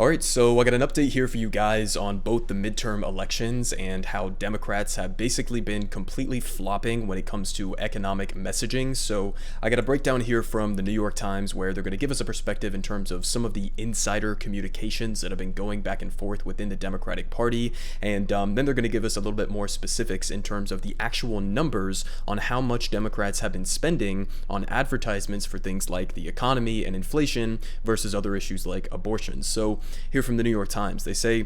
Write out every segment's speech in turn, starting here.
All right, so I got an update here for you guys on both the midterm elections and how Democrats have basically been completely flopping when it comes to economic messaging. So I got a breakdown here from the New York Times where they're going to give us a perspective in terms of some of the insider communications that have been going back and forth within the Democratic Party. And then they're going to give us a little bit more specifics in terms of the actual numbers on how much Democrats have been spending on advertisements for things like the economy and inflation versus other issues like abortion. So here from the New York Times, they say,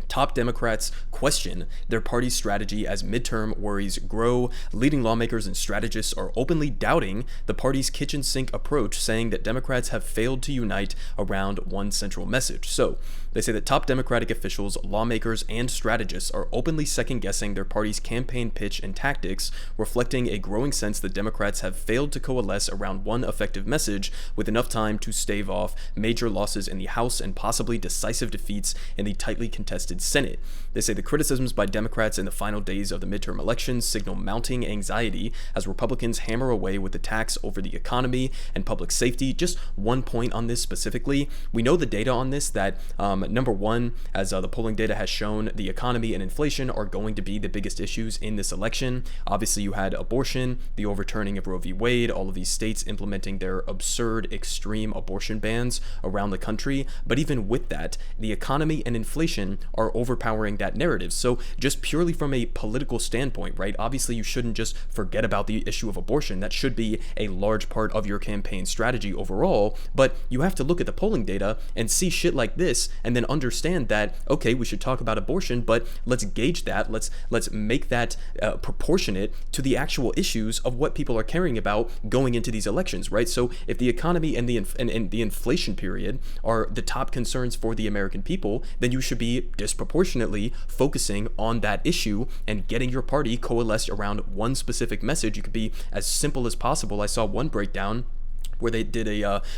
top Democrats question their party's strategy as midterm worries grow. Leading lawmakers and strategists are openly doubting the party's kitchen sink approach, saying that Democrats have failed to unite around one central message. So they say that top Democratic officials, lawmakers, and strategists are openly second-guessing their party's campaign pitch and tactics, reflecting a growing sense that Democrats have failed to coalesce around one effective message with enough time to stave off major losses in the House and possibly decisive defeats in the tightly contested Senate. They say the criticisms by Democrats in the final days of the midterm elections signal mounting anxiety as Republicans hammer away with attacks over the economy and public safety. Just one point on this specifically. We know the data on this that number one, as the polling data has shown, the economy and inflation are going to be the biggest issues in this election. Obviously, you had abortion, the overturning of Roe v. Wade, all of these states implementing their absurd, extreme abortion bans around the country. But even with that, the economy and inflation are overpowering that narrative. So just purely from a political standpoint, right? Obviously, you shouldn't just forget about the issue of abortion. That should be a large part of your campaign strategy overall. But you have to look at the polling data and see shit like this and then understand that, okay, we should talk about abortion, but let's gauge that. Let's make that proportionate to the actual issues of what people are caring about going into these elections, right? So if the economy and the inflation period are the top concerns for the American people, then you should be disproportionately focusing on that issue and getting your party coalesced around one specific message. You could be as simple as possible. I saw one breakdown where they did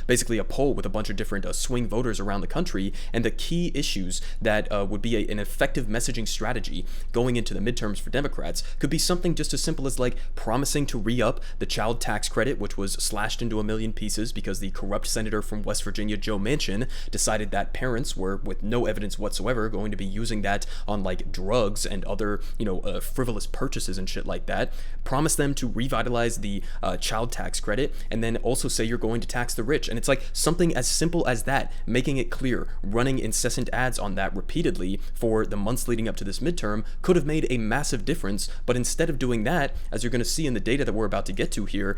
basically a poll with a bunch of different swing voters around the country, and the key issues that would be an effective messaging strategy going into the midterms for Democrats could be something just as simple as like promising to re-up the child tax credit, which was slashed into a million pieces because the corrupt senator from West Virginia, Joe Manchin, decided that parents were, with no evidence whatsoever, going to be using that on like drugs and other, frivolous purchases and shit like that. Promise them to revitalize the child tax credit, and then also say you're going to tax the rich. And it's like something as simple as that, making it clear, running incessant ads on that repeatedly for the months leading up to this midterm could have made a massive difference. But instead of doing that, as you're going to see in the data that we're about to get to here,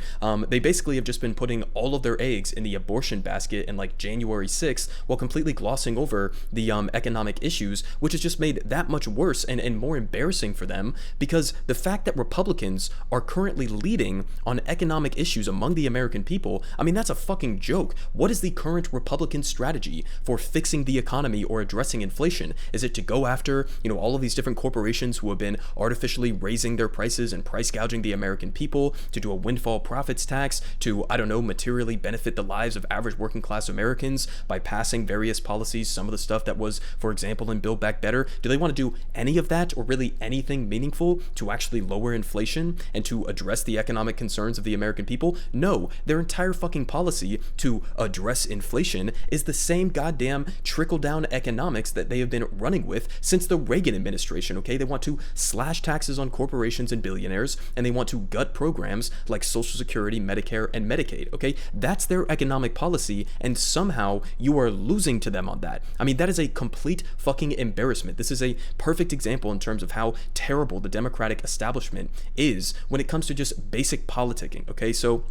they basically have just been putting all of their eggs in the abortion basket in like January 6th while completely glossing over the economic issues, which has just made that much worse and more embarrassing for them, because the fact that Republicans are currently leading on economic issues among the American people, I mean, that's a fucking joke. What is the current Republican strategy for fixing the economy or addressing inflation? Is it to go after, all of these different corporations who have been artificially raising their prices and price gouging the American people, to do a windfall profits tax, to, materially benefit the lives of average working class Americans by passing various policies, some of the stuff that was, for example, in Build Back Better? Do they want to do any of that or really anything meaningful to actually lower inflation and to address the economic concerns of the American people? No, their entire fucking policy to address inflation is the same goddamn trickle-down economics that they have been running with since the Reagan administration, okay? They want to slash taxes on corporations and billionaires, and they want to gut programs like Social Security, Medicare, and Medicaid, okay? That's their economic policy, and somehow you are losing to them on that. I mean, that is a complete fucking embarrassment. This is a perfect example in terms of how terrible the Democratic establishment is when it comes to just basic politicking, okay? So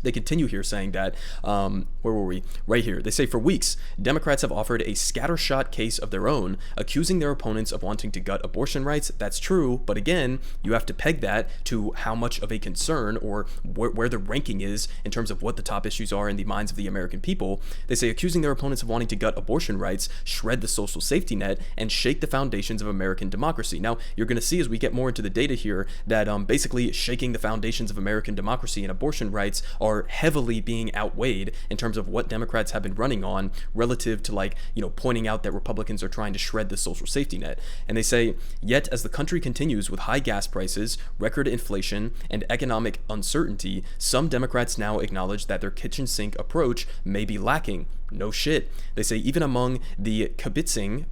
they continue here saying that, where were we? Right here. They say, for weeks, Democrats have offered a scattershot case of their own, accusing their opponents of wanting to gut abortion rights. That's true, but again, you have to peg that to how much of a concern or where the ranking is in terms of what the top issues are in the minds of the American people. They say, accusing their opponents of wanting to gut abortion rights, shred the social safety net, and shake the foundations of American democracy. Now, you're going to see as we get more into the data here that basically shaking the foundations of American democracy and abortion rights are heavily being outweighed in terms of what Democrats have been running on relative to pointing out that Republicans are trying to shred the social safety net. And they say, yet as the country continues with high gas prices, record inflation, and economic uncertainty, some Democrats now acknowledge that their kitchen sink approach may be lacking. No shit. They say even among the kibitzing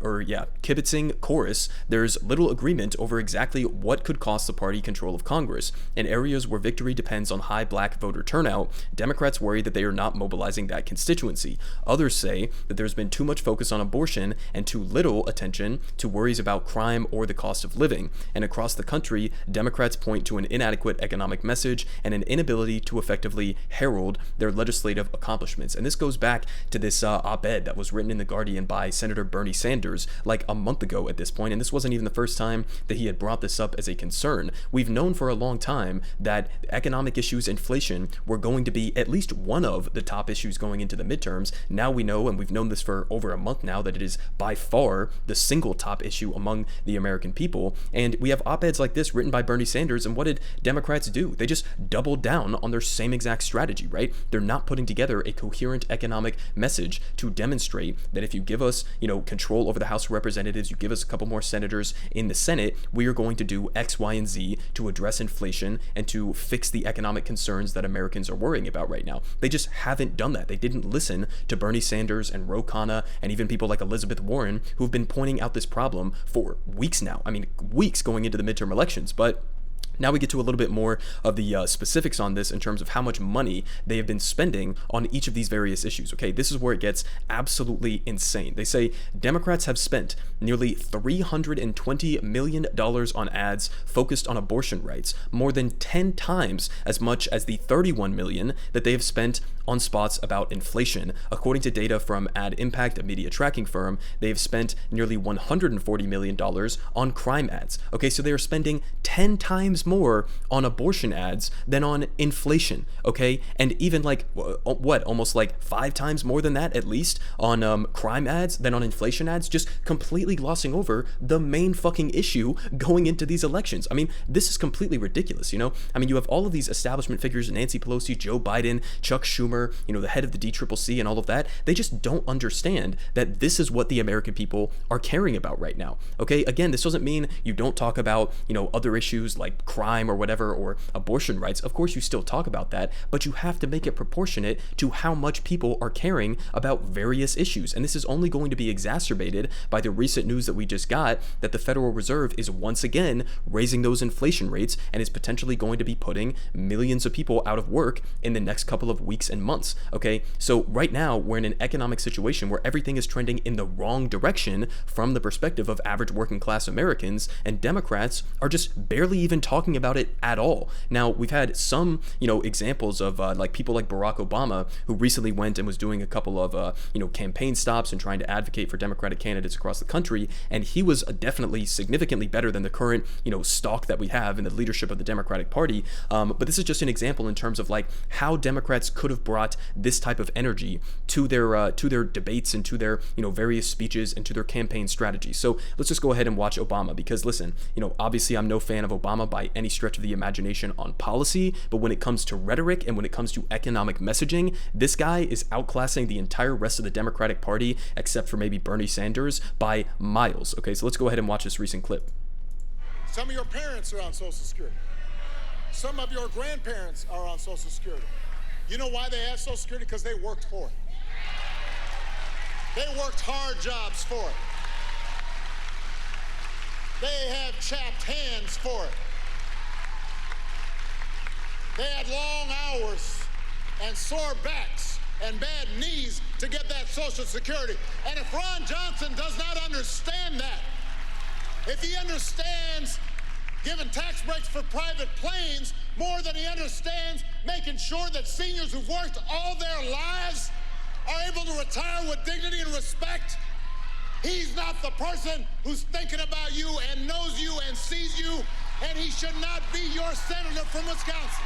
chorus, there's little agreement over exactly what could cost the party control of Congress. In areas where victory depends on high black voter turnout, Democrats worry that they are not mobilizing that constituency. Others say that there's been too much focus on abortion and too little attention to worries about crime or the cost of living. And across the country, Democrats point to an inadequate economic message and an inability to effectively herald their legislative accomplishments. And this goes back to this op-ed that was written in The Guardian by Senator Bernie Sanders like a month ago at this point, and this wasn't even the first time that he had brought this up as a concern. We've known for a long time that economic issues, inflation, were going to be at least one of the top issues going into the midterms. Now we know, and we've known this for over a month now, that it is by far the single top issue among the American people. And we have op-eds like this written by Bernie Sanders, and what did Democrats do? They just doubled down on their same exact strategy, right? They're not putting together a coherent economic message to demonstrate that if you give us, control over the House of Representatives, you give us a couple more senators in the Senate, we are going to do X, Y, and Z to address inflation and to fix the economic concerns that Americans are worrying about right now. They just haven't done that. They didn't listen to Bernie Sanders and Ro Khanna and even people like Elizabeth Warren, who've been pointing out this problem for weeks now. I mean, weeks going into the midterm elections. But now we get to a little bit more of the specifics on this in terms of how much money they have been spending on each of these various issues. Okay, this is where it gets absolutely insane. They say Democrats have spent nearly $320 million on ads focused on abortion rights, more than 10 times as much as the $31 million that they have spent on spots about inflation. According to data from Ad Impact, a media tracking firm, they have spent nearly $140 million on crime ads. Okay, so they are spending 10 times more on abortion ads than on inflation, okay? And even like, almost like 5 times more than that, at least, on crime ads than on inflation ads, just completely glossing over the main fucking issue going into these elections. I mean, this is completely ridiculous, I mean, you have all of these establishment figures, Nancy Pelosi, Joe Biden, Chuck Schumer, the head of the DCCC and all of that. They just don't understand that this is what the American people are caring about right now, okay? Again, this doesn't mean you don't talk about, other issues like crime or whatever, or abortion rights. Of course you still talk about that, but you have to make it proportionate to how much people are caring about various issues. And this is only going to be exacerbated by the recent news that we just got that the Federal Reserve is once again raising those inflation rates and is potentially going to be putting millions of people out of work in the next couple of weeks and months, okay? So right now we're in an economic situation where everything is trending in the wrong direction from the perspective of average working class Americans, and Democrats are just barely even talking about it at all. Now, we've had some, examples of like people like Barack Obama, who recently went and was doing a couple of, campaign stops and trying to advocate for Democratic candidates across the country. And he was definitely significantly better than the current, stock that we have in the leadership of the Democratic Party. But this is just an example in terms of like how Democrats could have brought this type of energy to their debates and to their, various speeches and to their campaign strategies. So let's just go ahead and watch Obama, because listen, obviously I'm no fan of Obama by any stretch of the imagination on policy, but when it comes to rhetoric and when it comes to economic messaging, this guy is outclassing the entire rest of the Democratic Party, except for maybe Bernie Sanders, by miles. Okay, so let's go ahead and watch this recent clip. Some of your parents are on Social Security. Some of your grandparents are on Social Security. You know why they have Social Security? Because they worked for it. They worked hard jobs for it. They have chapped hands for it. They had long hours and sore backs and bad knees to get that Social Security. And if Ron Johnson does not understand that, if he understands giving tax breaks for private planes more than he understands making sure that seniors who've worked all their lives are able to retire with dignity and respect, he's not the person who's thinking about you and knows you and sees you, and he should not be your senator from Wisconsin.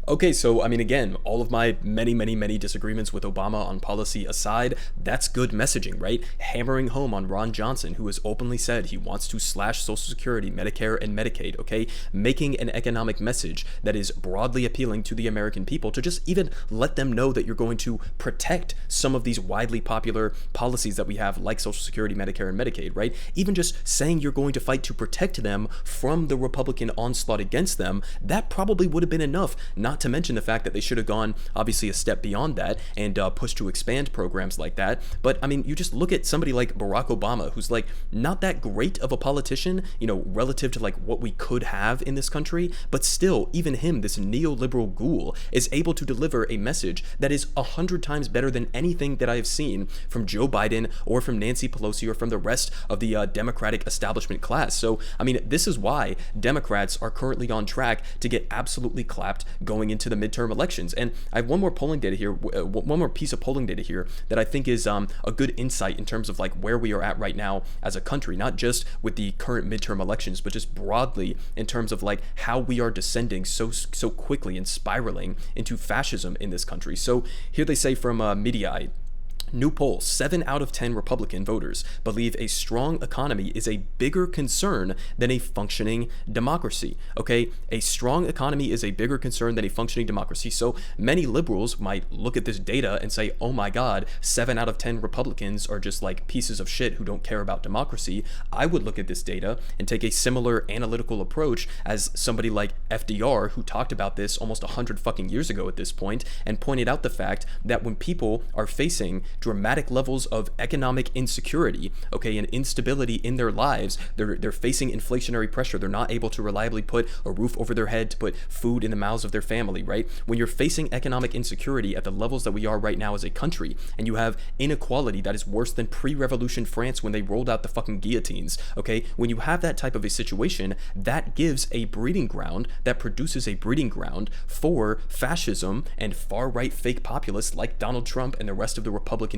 Okay, so I mean, again, all of my many disagreements with Obama on policy aside, that's good messaging, right? Hammering home on Ron Johnson, who has openly said he wants to slash Social Security, Medicare, and Medicaid, okay? Making an economic message that is broadly appealing to the American people, to just even let them know that you're going to protect some of these widely popular policies that we have, like Social Security, Medicare, and Medicaid, right? Even just saying you're going to fight to protect them from the Republican onslaught against them, that probably would have been enough, not not to mention the fact that they should have gone obviously a step beyond that and pushed to expand programs like that. But I mean, you just look at somebody like Barack Obama, who's like not that great of a politician, you know, relative to like what we could have in this country, but still, even him, this neoliberal ghoul, is able to deliver a message that is 100 times better than anything that I have seen from Joe Biden or from Nancy Pelosi or from the rest of the Democratic establishment class. So, I mean, this is why Democrats are currently on track to get absolutely clapped going into the midterm elections. And I have one more polling data here, one more piece of polling data here that I think is a good insight in terms of like where we are at right now as a country, not just with the current midterm elections, but just broadly in terms of like how we are descending so quickly and spiraling into fascism in this country. So here they say from Mediaite, new poll, 7 out of 10 Republican voters believe a strong economy is a bigger concern than a functioning democracy. Okay, a strong economy is a bigger concern than a functioning democracy. So many liberals might look at this data and say, oh my God, 7 out of 10 Republicans are just like pieces of shit who don't care about democracy. I would look at this data and take a similar analytical approach as somebody like FDR, who talked about this almost 100 fucking years ago at this point, and pointed out the fact that when people are facing dramatic levels of economic insecurity, okay, and instability in their lives, they're facing inflationary pressure, they're not able to reliably put a roof over their head, to put food in the mouths of their family, right? When you're facing economic insecurity at the levels that we are right now as a country, and you have inequality that is worse than pre-revolution France when they rolled out the fucking guillotines, okay? When you have that type of a situation, that gives a breeding ground, that produces a breeding ground for fascism and far-right fake populists like Donald Trump and the rest of the Republican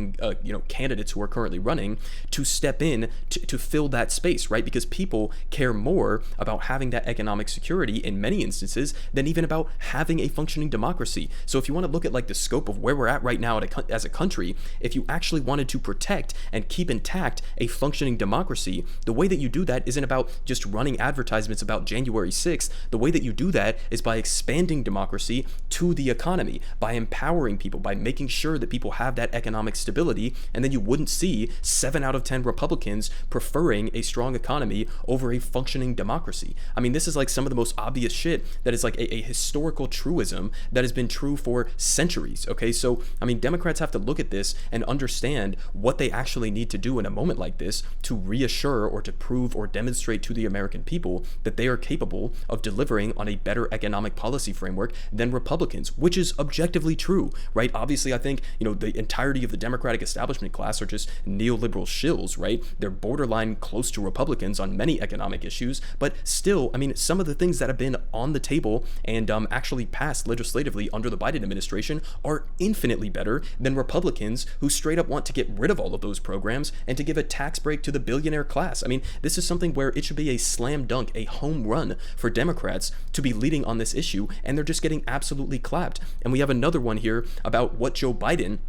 candidates who are currently running to step in to fill that space, right? Because people care more about having that economic security in many instances than even about having a functioning democracy. So if you want to look at like the scope of where we're at right now as a country, if you actually wanted to protect and keep intact a functioning democracy, the way that you do that isn't about just running advertisements about January 6th. The way that you do that is by expanding democracy to the economy, by empowering people, by making sure that people have that economic stability, and then you wouldn't see 7 out of 10 Republicans preferring a strong economy over a functioning democracy. I mean, this is like some of the most obvious shit that is like a historical truism that has been true for centuries, okay? So, I mean, Democrats have to look at this and understand what they actually need to do in a moment like this to reassure or to prove or demonstrate to the American people that they are capable of delivering on a better economic policy framework than Republicans, which is objectively true, right? Obviously, I think, the entirety of the Democratic establishment class are just neoliberal shills, right? They're borderline close to Republicans on many economic issues, but still, I mean, some of the things that have been on the table and actually passed legislatively under the Biden administration are infinitely better than Republicans who straight up want to get rid of all of those programs and to give a tax break to the billionaire class. I mean, this is something where it should be a slam dunk, a home run for Democrats to be leading on this issue, and they're just getting absolutely clapped. And we have another one here about what Joe Biden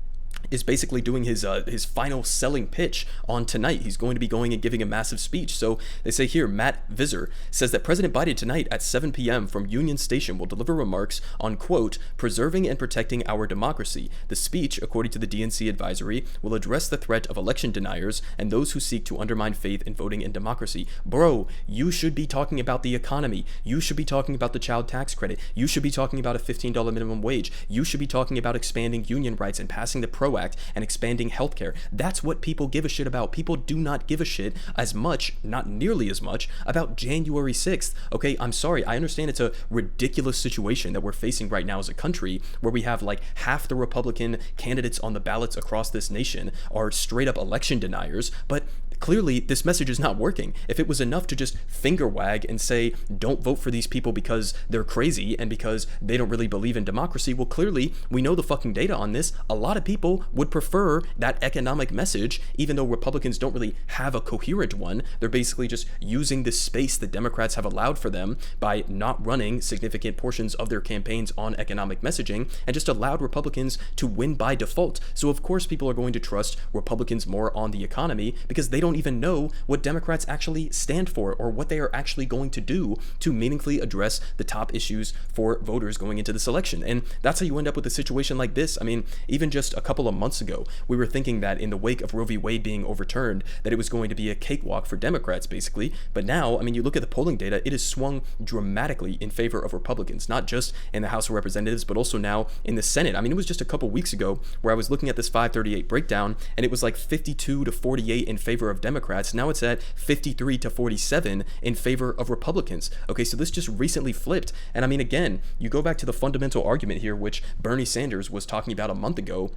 is basically doing his final selling pitch on tonight. He's going to be going and giving a massive speech. So they say here, Matt Visser says that President Biden tonight at 7 p.m. from Union Station will deliver remarks on, quote, preserving and protecting our democracy. The speech, according to the DNC advisory, will address the threat of election deniers and those who seek to undermine faith in voting and democracy. Bro, you should be talking about the economy. You should be talking about the child tax credit. You should be talking about a $15 minimum wage. You should be talking about expanding union rights and passing the PRO Act and expanding healthcare. That's what people give a shit about. People do not give a shit as much, not nearly as much, about January 6th. Okay, I'm sorry. I understand it's a ridiculous situation that we're facing right now as a country where we have like half the Republican candidates on the ballots across this nation are straight up election deniers, but clearly this message is not working. If it was enough to just finger wag and say, don't vote for these people because they're crazy and because they don't really believe in democracy, well, clearly we know the fucking data on this. A lot of people would prefer that economic message, even though Republicans don't really have a coherent one. They're basically just using the space that Democrats have allowed for them by not running significant portions of their campaigns on economic messaging and just allowed Republicans to win by default. So of course people are going to trust Republicans more on the economy because they don't don't even know what Democrats actually stand for or what they are actually going to do to meaningfully address the top issues for voters going into this election. And that's how you end up with a situation like this. I mean, even just a couple of months ago, we were thinking that in the wake of Roe v. Wade being overturned, that it was going to be a cakewalk for Democrats, basically. But now, I mean, you look at the polling data, it has swung dramatically in favor of Republicans, not just in the House of Representatives, but also now in the Senate. I mean, it was just a couple weeks ago where I was looking at this 538 breakdown, and it was like 52 to 48 in favor of Democrats. Now it's at 53 to 47 in favor of Republicans. Okay, so this just recently flipped. And I mean, again, you go back to the fundamental argument here, which Bernie Sanders was talking about a month ago.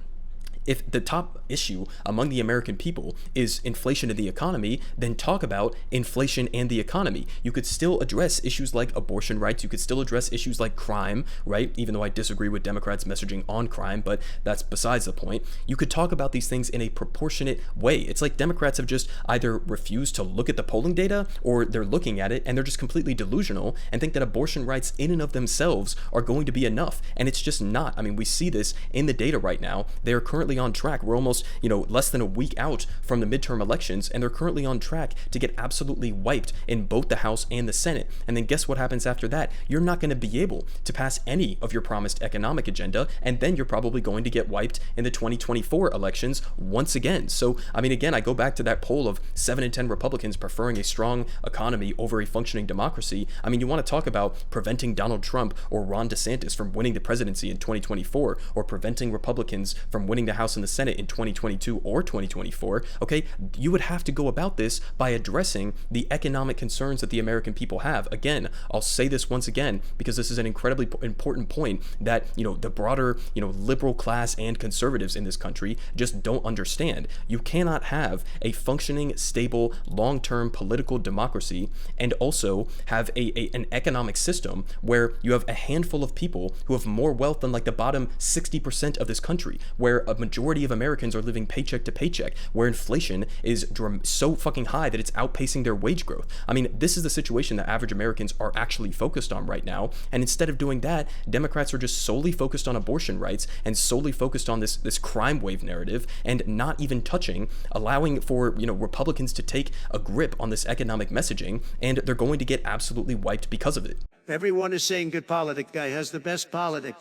If the top issue among the American people is inflation in the economy, then talk about inflation and the economy. You could still address issues like abortion rights. You could still address issues like crime, right? Even though I disagree with Democrats' messaging on crime, but that's besides the point. You could talk about these things in a proportionate way. It's like Democrats have just either refused to look at the polling data, or they're looking at it and they're just completely delusional and think that abortion rights in and of themselves are going to be enough. And it's just not. I mean, we see this in the data right now. They are currently on track. We're almost, less than a week out from the midterm elections, and they're currently on track to get absolutely wiped in both the House and the Senate. And then guess what happens after that? You're not going to be able to pass any of your promised economic agenda, and then you're probably going to get wiped in the 2024 elections once again. So, I mean, again, I go back to that poll of 7 in 10 Republicans preferring a strong economy over a functioning democracy. I mean, you want to talk about preventing Donald Trump or Ron DeSantis from winning the presidency in 2024, or preventing Republicans from winning the House and the Senate in 2022 or 2024, okay, you would have to go about this by addressing the economic concerns that the American people have. Again, I'll say this once again, because this is an incredibly important point that, the broader, liberal class and conservatives in this country just don't understand. You cannot have a functioning, stable, long-term political democracy and also have an economic system where you have a handful of people who have more wealth than like the bottom 60% of this country, where a majority of Americans are living paycheck to paycheck, where inflation is so fucking high that it's outpacing their wage growth. I mean, this is the situation that average Americans are actually focused on right now. And instead of doing that, Democrats are just solely focused on abortion rights and solely focused on this crime wave narrative, and not even touching, allowing for, Republicans to take a grip on this economic messaging, and they're going to get absolutely wiped because of it. Everyone is saying good Politic guy has the best Politic.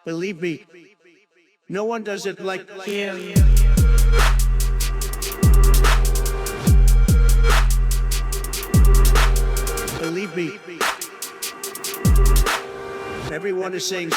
Believe me, no one does it like him. Believe me, everyone is saying